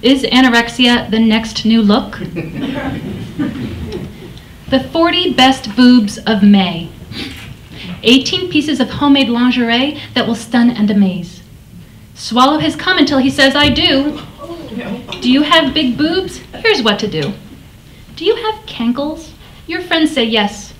Is anorexia the next new look? The 40 best boobs of May. 18 pieces of homemade lingerie that will stun and amaze. Swallow his cum until he says, I do. Do you have big boobs? Here's what to do. Do you have cankles? Your friends say yes.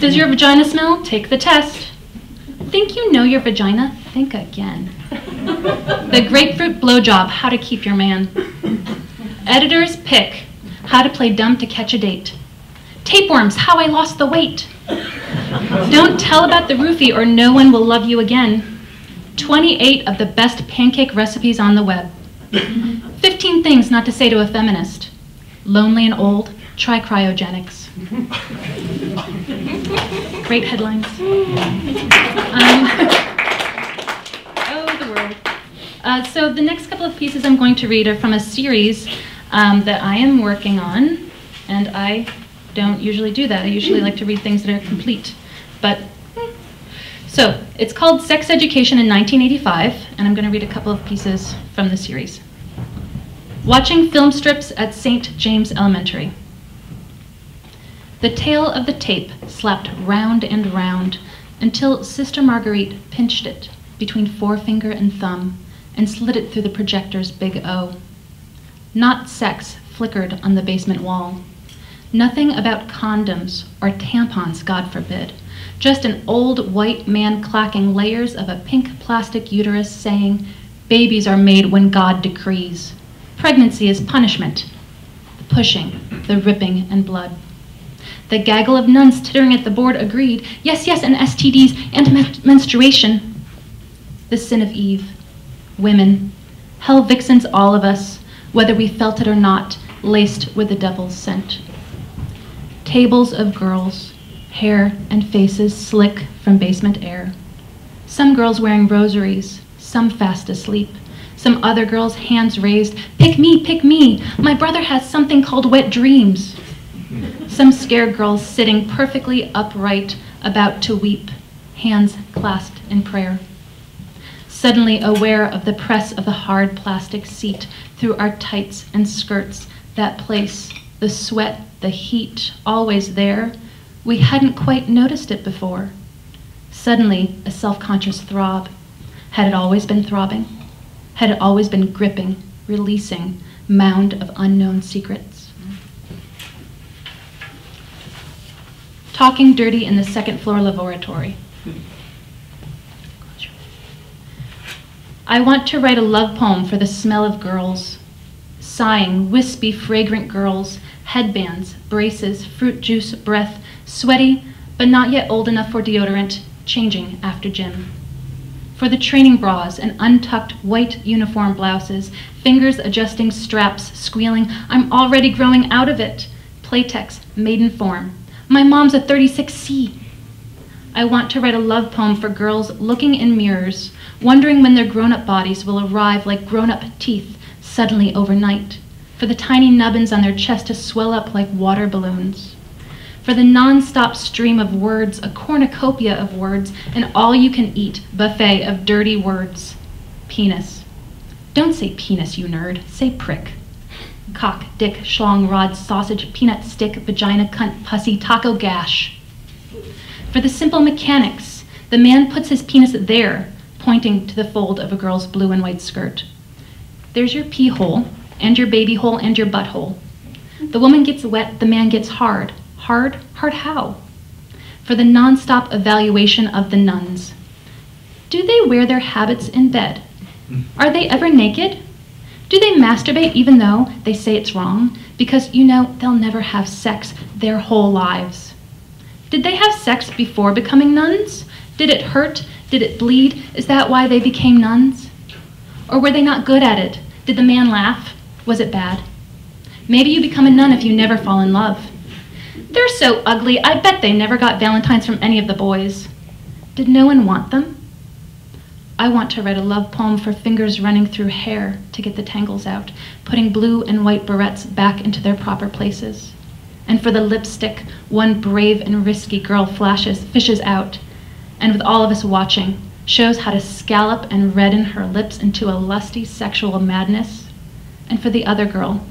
Does your vagina smell? Take the test. Think you know your vagina? Think again. The grapefruit blowjob, how to keep your man. Editor's pick, how to play dumb to catch a date. Tapeworms, how I lost the weight. Don't tell about the roofie or no one will love you again. 28 of the best pancake recipes on the web. 15 things not to say to a feminist. Lonely and old, try cryogenics. Great headlines. Oh, the world. So the next couple of pieces I'm going to read are from a series that I am working on, and I don't usually do that. I usually like to read things that are complete. So it's called Sex Education in 1985, and I'm going to read a couple of pieces from the series. Watching film strips at St. James Elementary. The tail of the tape slapped round and round until Sister Marguerite pinched it between forefinger and thumb and slid it through the projector's big O. Not sex flickered on the basement wall. Nothing about condoms or tampons, God forbid. Just an old white man clacking layers of a pink plastic uterus saying, babies are made when God decrees. Pregnancy is punishment. The pushing, the ripping, and blood. The gaggle of nuns tittering at the board agreed, yes, yes, and STDs and menstruation. The sin of Eve. Women. Hell vixens, all of us, whether we felt it or not, laced with the devil's scent. Tables of girls, hair and faces slick from basement air. Some girls wearing rosaries, some fast asleep. Some other girls, hands raised, pick me, my brother has something called wet dreams. Some scared girls sitting perfectly upright, about to weep, hands clasped in prayer. Suddenly aware of the press of the hard plastic seat through our tights and skirts, that place, the sweat, the heat, always there, we hadn't quite noticed it before. Suddenly, a self-conscious throb. Had it always been throbbing? Had it always been gripping, releasing, mound of unknown secrets? Talking dirty in the second floor laboratory. I want to write a love poem for the smell of girls. Sighing, wispy, fragrant girls, headbands, braces, fruit juice, breath, sweaty, but not yet old enough for deodorant, changing after gym. For the training bras and untucked white uniform blouses, fingers adjusting straps, squealing, I'm already growing out of it. Playtex, maiden form. My mom's a 36C. I want to write a love poem for girls looking in mirrors, wondering when their grown-up bodies will arrive like grown-up teeth, suddenly overnight. For the tiny nubbins on their chest to swell up like water balloons. For the non-stop stream of words, a cornucopia of words, an all-you-can-eat buffet of dirty words. Penis. Don't say penis, you nerd. Say prick. Cock, dick, schlong, rod, sausage, peanut, stick, vagina, cunt, pussy, taco, gash. For the simple mechanics, the man puts his penis there, pointing to the fold of a girl's blue and white skirt. There's your pee hole, and your baby hole, and your butthole. The woman gets wet, the man gets hard. Hard? Hard how? For the non-stop evaluation of the nuns. Do they wear their habits in bed? Are they ever naked? Do they masturbate even though they say it's wrong? Because, you know, they'll never have sex their whole lives. Did they have sex before becoming nuns? Did it hurt? Did it bleed? Is that why they became nuns? Or were they not good at it? Did the man laugh? Was it bad? Maybe you become a nun if you never fall in love. They're so ugly, I bet they never got Valentines from any of the boys. Did no one want them? I want to write a love poem for fingers running through hair to get the tangles out, putting blue and white barrettes back into their proper places. And for the lipstick, one brave and risky girl fishes out, and with all of us watching, shows how to scallop and redden her lips into a lusty sexual madness. And for the other girl,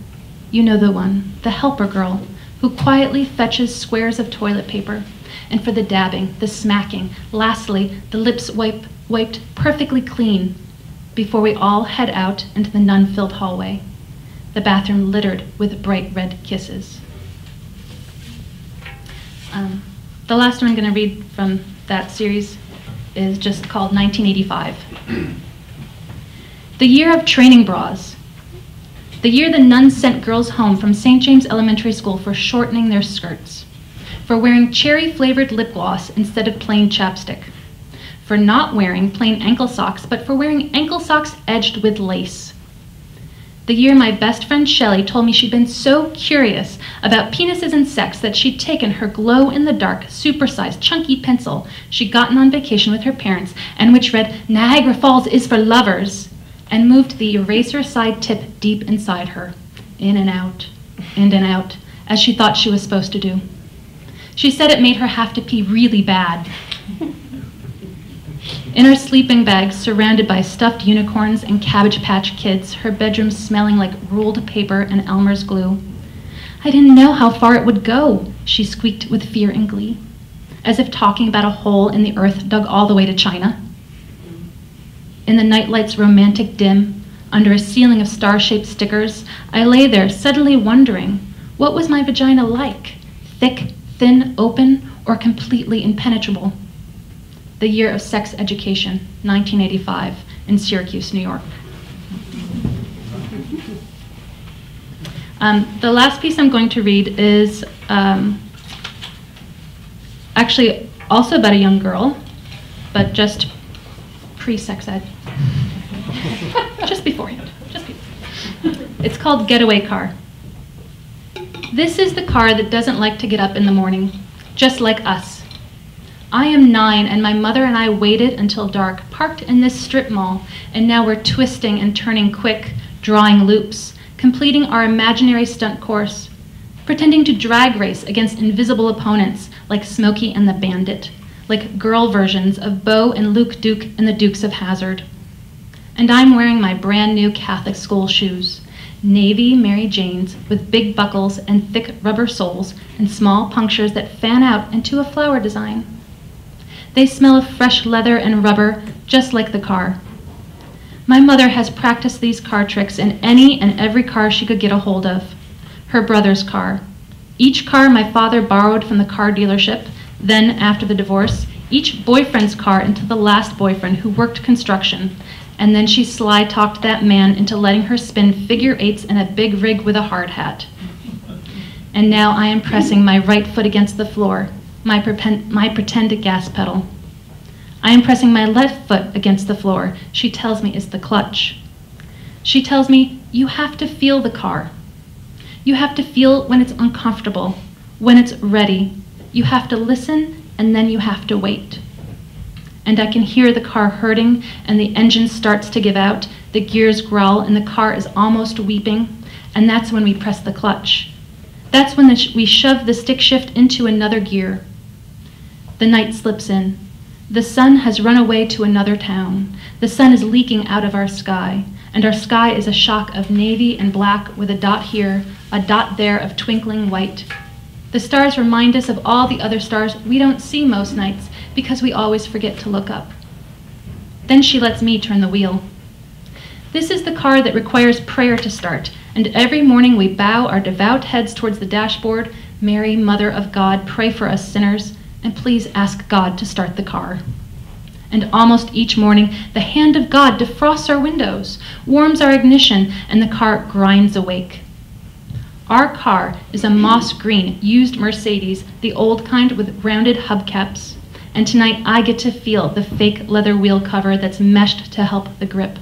you know the one, the helper girl, who quietly fetches squares of toilet paper. And for the dabbing, the smacking, lastly, the lips wiped perfectly clean before we all head out into the nun-filled hallway, the bathroom littered with bright red kisses. The last one I'm going to read from that series is just called 1985. The year of training bras. The year the nuns sent girls home from St. James Elementary School for shortening their skirts, for wearing cherry-flavored lip gloss instead of plain chapstick, for not wearing plain ankle socks, but for wearing ankle socks edged with lace. The year my best friend Shelley told me she'd been so curious about penises and sex that she'd taken her glow-in-the-dark, supersized, chunky pencil she'd gotten on vacation with her parents, and which read, "Niagara Falls is for lovers," and moved the eraser side tip deep inside her, in and out, as she thought she was supposed to do. She said it made her have to pee really bad. In her sleeping bag, surrounded by stuffed unicorns and Cabbage Patch Kids, her bedroom smelling like ruled paper and Elmer's glue. "I didn't know how far it would go," she squeaked with fear and glee, as if talking about a hole in the earth dug all the way to China. In the nightlight's romantic dim, under a ceiling of star-shaped stickers, I lay there suddenly wondering, what was my vagina like? Thick, thin, open, or completely impenetrable? The year of sex education, 1985, in Syracuse, New York. The last piece I'm going to read is actually also about a young girl, but just pre-sex ed. Just beforehand. It's called Getaway Car. This is the car that doesn't like to get up in the morning, just like us. I am 9, and my mother and I waited until dark, parked in this strip mall, and now we're twisting and turning quick, drawing loops, completing our imaginary stunt course, pretending to drag race against invisible opponents like Smokey and the Bandit, like girl versions of Bo and Luke Duke and the Dukes of Hazzard. And I'm wearing my brand new Catholic school shoes, navy Mary Janes with big buckles and thick rubber soles and small punctures that fan out into a flower design. They smell of fresh leather and rubber, just like the car. My mother has practiced these car tricks in any and every car she could get a hold of. Her brother's car. Each car my father borrowed from the car dealership, then after the divorce, each boyfriend's car until the last boyfriend who worked construction, and then she sly-talked that man into letting her spin figure eights in a big rig with a hard hat. And now I am pressing my right foot against the floor, my pretend gas pedal. I am pressing my left foot against the floor. She tells me it's the clutch. She tells me, you have to feel the car. You have to feel when it's uncomfortable, when it's ready. You have to listen, and then you have to wait. And I can hear the car hurting, and the engine starts to give out, the gears growl, and the car is almost weeping, and that's when we press the clutch. That's when we shove the stick shift into another gear. The night slips in. The sun has run away to another town. The sun is leaking out of our sky, and our sky is a shock of navy and black with a dot here, a dot there of twinkling white. The stars remind us of all the other stars we don't see most nights because we always forget to look up. Then she lets me turn the wheel. This is the car that requires prayer to start, and every morning we bow our devout heads towards the dashboard. Mary, Mother of God, pray for us sinners, and please ask God to start the car. And almost each morning, the hand of God defrosts our windows, warms our ignition, and the car grinds awake. Our car is a moss green, used Mercedes, the old kind with rounded hubcaps. And tonight I get to feel the fake leather wheel cover that's meshed to help the grip.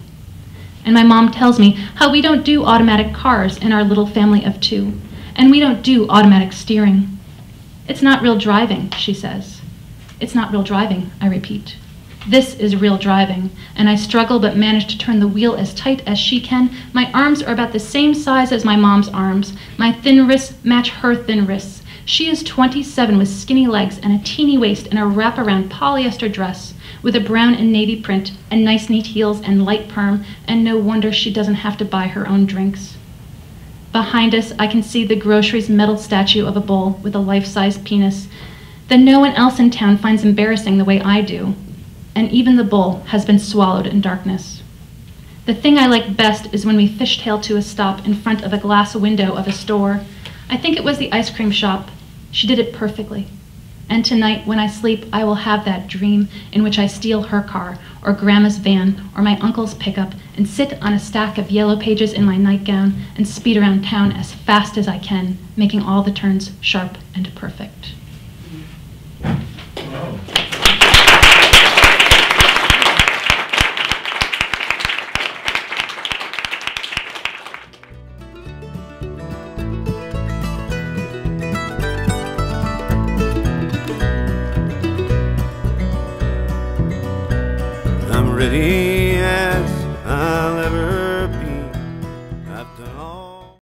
And my mom tells me how we don't do automatic cars in our little family of 2, and we don't do automatic steering. It's not real driving, she says. It's not real driving, I repeat. This is real driving, and I struggle but manage to turn the wheel as tight as she can. My arms are about the same size as my mom's arms. My thin wrists match her thin wrists. She is 27 with skinny legs and a teeny waist and a wraparound polyester dress with a brown and navy print and nice neat heels and light perm, and no wonder she doesn't have to buy her own drinks. Behind us, I can see the grocery's metal statue of a bull with a life-size penis that no one else in town finds embarrassing the way I do. And even the bull has been swallowed in darkness. The thing I like best is when we fishtail to a stop in front of a glass window of a store. I think it was the ice cream shop. She did it perfectly. And tonight, when I sleep, I will have that dream in which I steal her car, or Grandma's van, or my uncle's pickup, and sit on a stack of yellow pages in my nightgown and speed around town as fast as I can, making all the turns sharp and perfect. Wow. I'm ready